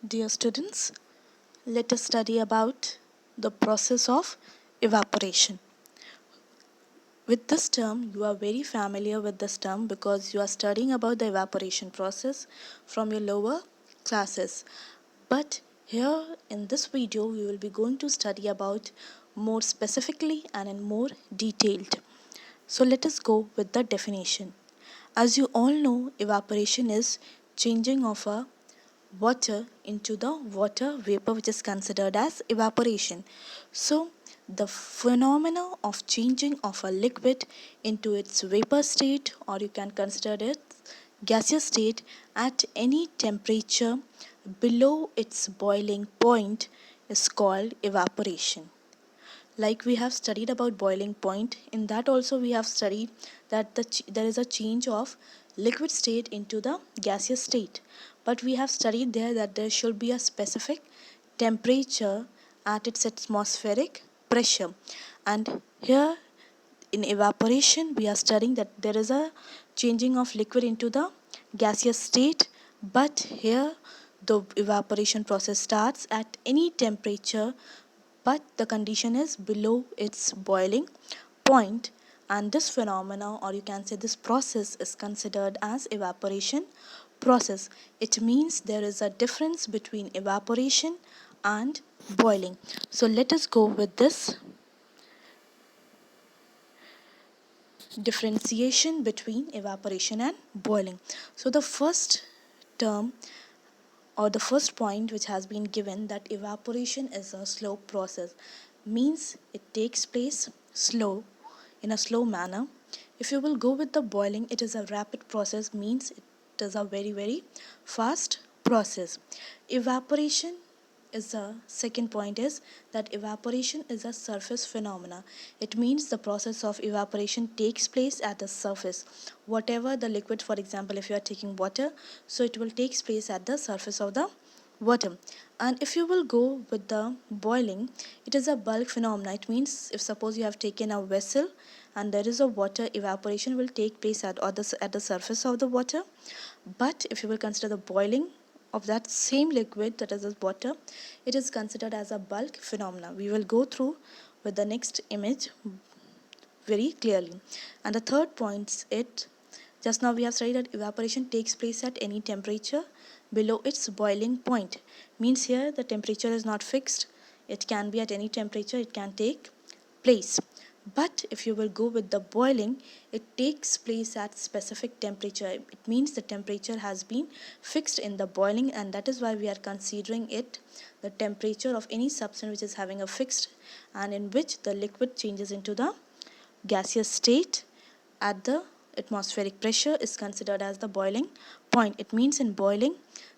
Dear students, let us study about the process of evaporation. With this term, you are very familiar with this term because you are studying about the evaporation process from your lower classes. But here in this video, we will be going to study about more specifically and in more detailed. So let us go with the definition. As you all know, evaporation is changing of a water into the water vapor, which is considered as evaporation. So the phenomena of changing of a liquid into its vapor state, or you can consider it gaseous state, at any temperature below its boiling point is called evaporation. Like we have studied about boiling point, in that also we have studied that there is a change of liquid state into the gaseous state, but we have studied there that there should be a specific temperature at its atmospheric pressure. And here in evaporation we are studying that there is a changing of liquid into the gaseous state, but here the evaporation process starts at any temperature, but the condition is below its boiling point, and this phenomena, or you can say this process, is considered as evaporation process. It means there is a difference between evaporation and boiling. So let us go with this differentiation between evaporation and boiling. So the first term, or the first point which has been given, that evaporation is a slow process, means it takes place slow, in a slow manner. If you will go with the boiling, it is a rapid process, means it is a very fast process. Evaporation is the second point, is that evaporation is a surface phenomena. It means the process of evaporation takes place at the surface. Whatever the liquid, for example, if you are taking water, so it will take place at the surface of the water. And if you will go with the boiling, it is a bulk phenomena. It means if suppose you have taken a vessel and there is a water, evaporation will take place at the surface of the water. But if you will consider the boiling of that same liquid, that is the water, it is considered as a bulk phenomena. We will go through with the next image very clearly. And the third point, it just now we have studied that evaporation takes place at any temperature below its boiling point. Means here the temperature is not fixed, it can be at any temperature, it can take place. But if you will go with the boiling, it takes place at specific temperature. It means the temperature has been fixed in the boiling, and that is why we are considering it the temperature of any substance which is having a fixed and in which the liquid changes into the gaseous state at the atmospheric pressure is considered as the boiling point. It means in boiling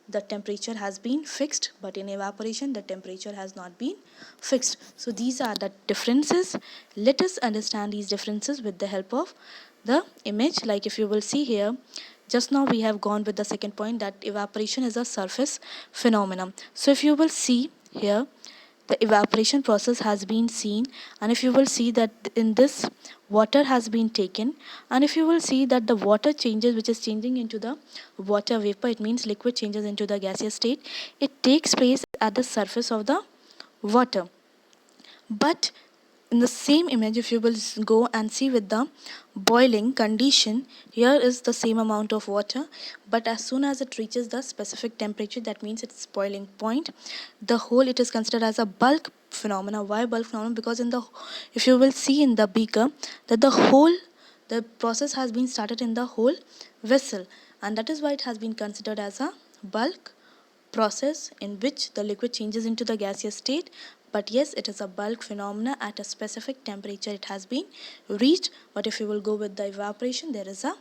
the temperature has been fixed, but in evaporation the temperature has not been fixed. So these are the differences. Let us understand these differences with the help of the image. Like if you will see here, just now we have gone with the second point, that evaporation is a surface phenomenon. So if you will see here, the evaporation process has been seen, and if you will see that in this water has been taken, and if you will see that the water changes, which is changing into the water vapor, it means liquid changes into the gaseous state, it takes place at the surface of the water. But in the same image, if you will go and see with the boiling condition, here is the same amount of water, but as soon as it reaches the specific temperature, that means its boiling point, the whole, it is considered as a bulk phenomena. Why bulk phenomena? Because in the, if you will see in the beaker, that the process has been started in the whole vessel, and that is why it has been considered as a bulk process in which the liquid changes into the gaseous state. But yes, it is a bulk phenomena. At a specific temperature it has been reached, but if you will go with the evaporation, there is a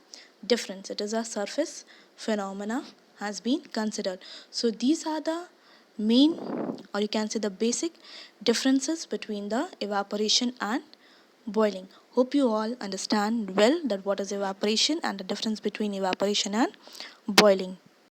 difference. It is a surface phenomena has been considered. So these are the main, or you can say the basic differences between the evaporation and boiling. Hope you all understand well that what is evaporation and the difference between evaporation and boiling.